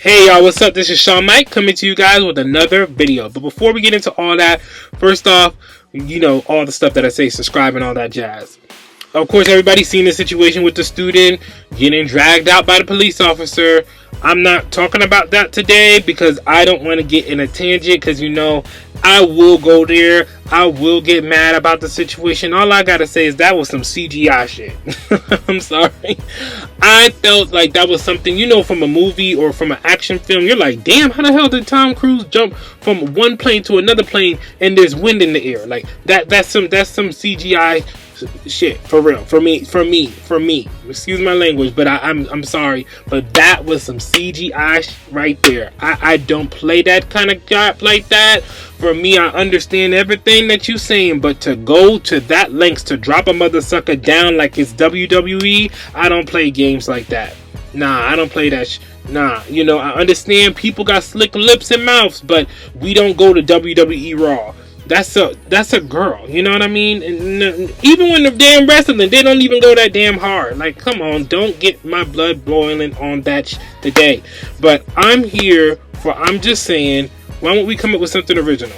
Hey y'all, what's up? This is Sean Mike coming to you guys with another video. But before we get into all that, first off, all the stuff that I say, subscribe and all that jazz. Of course, everybody's seen the situation with the student getting dragged out by the police officer. I'm not talking about that today because I don't want to get in a tangent because I will go there. I will get mad about the situation. All I gotta say is that was some CGI shit. I'm sorry. I felt like that was something, from a movie or from an action film. You're like, damn, how the hell did Tom Cruise jump from one plane to another plane and there's wind in the air? Like that's some CGI shit for real. For me. Excuse my language, but I'm sorry, but that was some CGI right there. I don't play that kind of crap like that. For me, I understand everything that you're saying, but to go to that lengths to drop a mother sucker down like it's WWE, I don't play games like that. Nah, I don't play that Nah, I understand people got slick lips and mouths, but we don't go to WWE Raw. That's a girl, you know what I mean? And even when they're damn wrestling, they don't even go that damn hard. Like, come on, don't get my blood boiling on that today. But I'm just saying, why don't we come up with something original?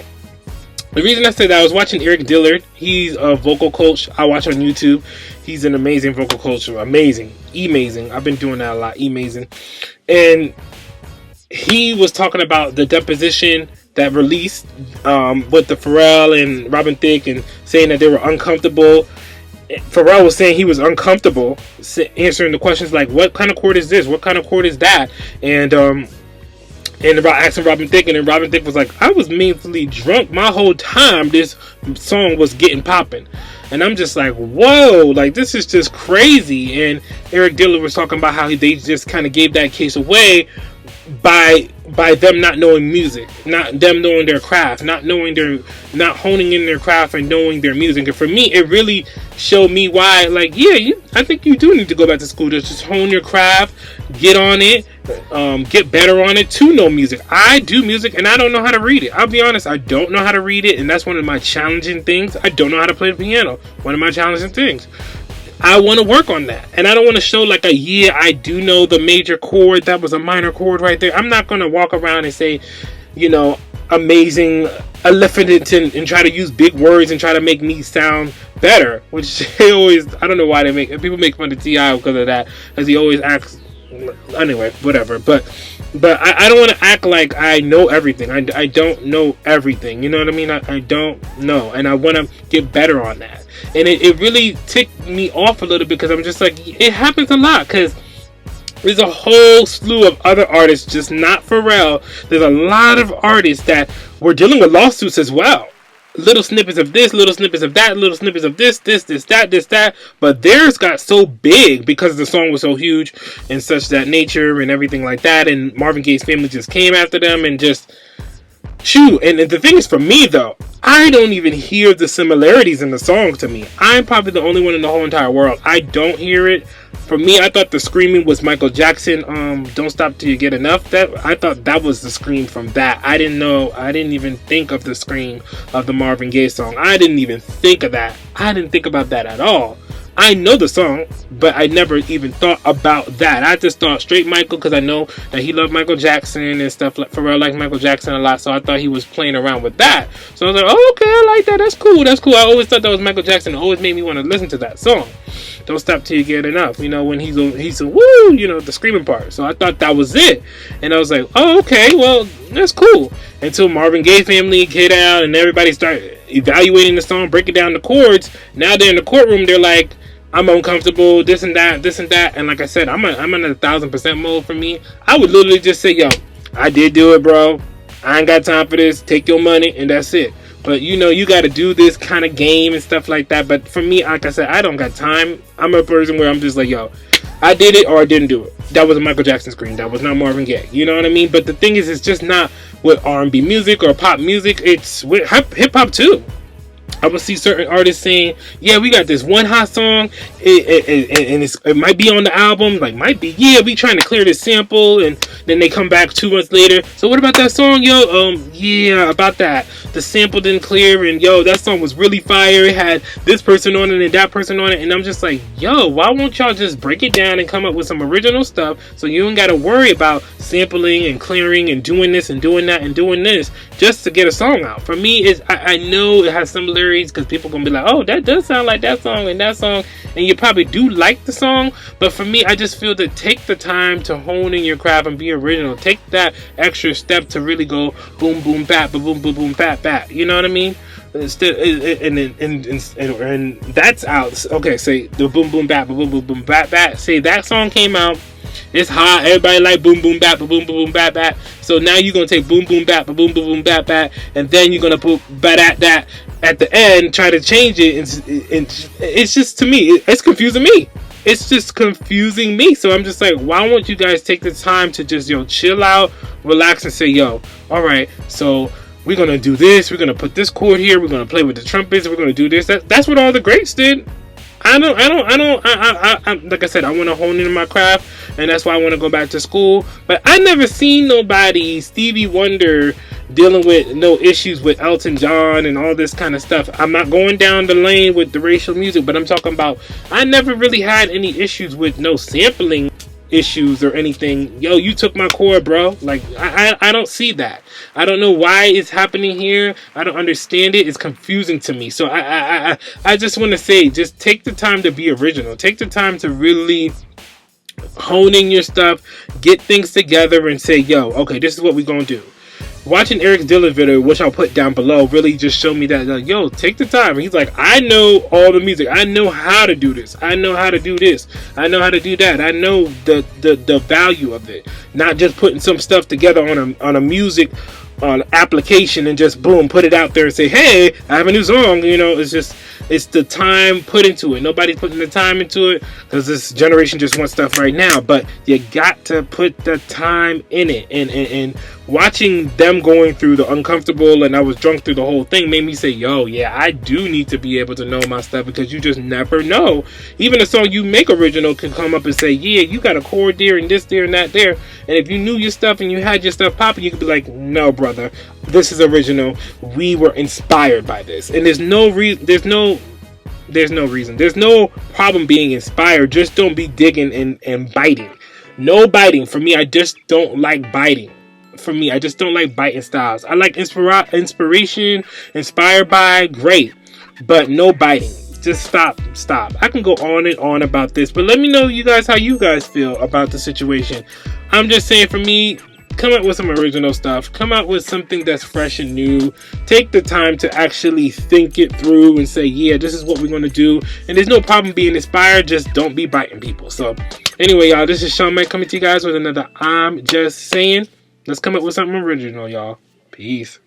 The reason I said that, I was watching Erik Dillard. He's a vocal coach I watch on YouTube. He's an amazing vocal coach. Amazing. I've been doing that a lot. Amazing. And he was talking about the Deposition that released with the Pharrell and Thicke, and saying that they were uncomfortable. Pharrell was saying he was uncomfortable answering the questions like, what kind of chord is this? What kind of chord is that? And about asking Thicke, and then Thicke was like, I was mentally drunk my whole time this song was getting popping. And I'm just like, whoa, like this is just crazy. And Erik Dillard was talking about how they just kind of gave that case away by them not knowing music, not them knowing their craft, not honing in their craft and knowing their music. And for me, it really showed me why, like, I think you do need to go back to school to just hone your craft, get on it, get better on it to know music. I do music and I don't know how to read it. I'll be honest, I don't know how to read it, and that's one of my challenging things. I don't know how to play the piano. One of my challenging things. I want to work on that, and I don't want to show like I do know the major chord. That was a minor chord right there. I'm not going to walk around and say, amazing, elephant, and try to use big words and try to make me sound better. Which I don't know why people make fun of T.I. because of that, as he always acts. Anyway, whatever. But I don't want to act like I know everything. I don't know everything. You know what I mean? I don't know, and I want to get better on that. And it really ticked me off a little because I'm just like, it happens a lot because there's a whole slew of other artists, just not Pharrell. There's a lot of artists that were dealing with lawsuits as well. Little snippets of this, little snippets of that, little snippets of this, that. But theirs got so big because the song was so huge and such that nature and everything like that. And Marvin Gaye's family just came after them and just shoot. And the thing is, for me though, I don't even hear the similarities in the song to me. I'm probably the only one in the whole entire world. I don't hear it. For me, I thought the screaming was Michael Jackson. Don't Stop Till You Get Enough. I thought that was the scream from that. I didn't even think of the scream of the Marvin Gaye song. I didn't even think of that. I didn't think about that at all. I know the song, but I never even thought about that. I just thought straight Michael because I know that he loved Michael Jackson and stuff. Like Pharrell liked Michael Jackson a lot, so I thought he was playing around with that. So I was like, oh, okay, I like that. That's cool. I always thought that was Michael Jackson. It always made me want to listen to that song. Don't Stop Till You Get Enough. When he's a woo, the screaming part. So I thought that was it. And I was like, oh, okay, well, that's cool. Until Marvin Gaye family get out and everybody start evaluating the song, breaking down the chords. Now they're in the courtroom, they're like, I'm uncomfortable, this and that. And like I said, I'm in 1,000% mode for me. I would literally just say, yo, I did do it, bro. I ain't got time for this. Take your money, and that's it. But you got to do this kind of game and stuff like that. But for me, like I said, I don't got time. I'm a person where I'm just like, yo, I did it or I didn't do it. That was a Michael Jackson scream. That was not Marvin Gaye. You know what I mean? But the thing is, it's just not with R&B music or pop music. It's with hip hop too. I would see certain artists saying, "Yeah, we got this one hot song, and it might be on the album. Like, might be. Yeah, we trying to clear this sample, and then they come back 2 months later. So what about that song, yo? Yeah, about that. The sample didn't clear, and yo, that song was really fire. It had this person on it and that person on it, and I'm just like, yo, why won't y'all just break it down and come up with some original stuff so you don't got to worry about sampling and clearing and doing this and doing that and doing this just to get a song out? For me, I know it has similarities because people gonna be like, oh, that does sound like that song and that song, and you probably do like the song, but for me, I just feel that take the time to hone in your craft and be original. Take that extra step to really go boom boom bap boom boom boom bap bap. You know what I mean? Instead, and that's out. Okay, say the boom boom bap boom boom boom bap bap. Say that song came out. It's hot. Everybody like boom boom bap boom boom boom bap bap. So now you're gonna take boom boom bap boom boom boom bap bap, and then you're gonna put bat that at the end, try to change it, and it's just, to me, it's confusing me. It's just confusing me. So I'm just like, why won't you guys take the time to just, chill out, relax, and say, yo, all right, so we're gonna do this. We're gonna put this chord here. We're gonna play with the trumpets. We're gonna do this. That's what all the greats did. I like I said, I want to hone in my craft, and that's why I want to go back to school. But I never seen nobody, Stevie Wonder, dealing with no issues with Elton John and all this kind of stuff. I'm not going down the lane with the racial music, but I'm talking about, I never really had any issues with no sampling issues or anything. Yo, you took my chord, bro. Like, I don't see that. I don't know why it's happening here. I don't understand it. It's confusing to me. So I just want to say, just take the time to be original. Take the time to really hone in your stuff, get things together, and say, yo, okay, this is what we're gonna do. Watching Erik's Dillard video, which I'll put down below, really just showed me that, like, yo, take the time. And he's like, I know all the music. I know how to do this. I know how to do this. I know how to do that. I know the value of it. Not just putting some stuff together on a music application and just boom, put it out there and say, hey, I have a new song. It's the time put into it. Nobody's putting the time into it because this generation just wants stuff right now. But you got to put the time in it. And watching them going through the uncomfortable, and I was drunk through the whole thing, made me say, yo, yeah, I do need to be able to know my stuff, because you just never know. Even a song you make original can come up and say, yeah, you got a chord there and this there and that there. And if you knew your stuff and you had your stuff popping, you could be like, no, brother, this is original. We were inspired by this. And there's no reason. There's no problem being inspired. Just don't be digging and biting. No biting. For me, I just don't like biting. For me, I just don't like biting styles. I like inspiration, inspired by, great, but no biting. Just stop. I can go on and on about this, but let me know, you guys, how you guys feel about the situation. I'm just saying, for me, come up with some original stuff. Come out with something that's fresh and new. Take the time to actually think it through and say, yeah, this is what we're going to do. And there's no problem being inspired. Just don't be biting people. So anyway, y'all, this is Sean Mike coming to you guys with another I'm Just Saying. Let's come up with something original, y'all. Peace.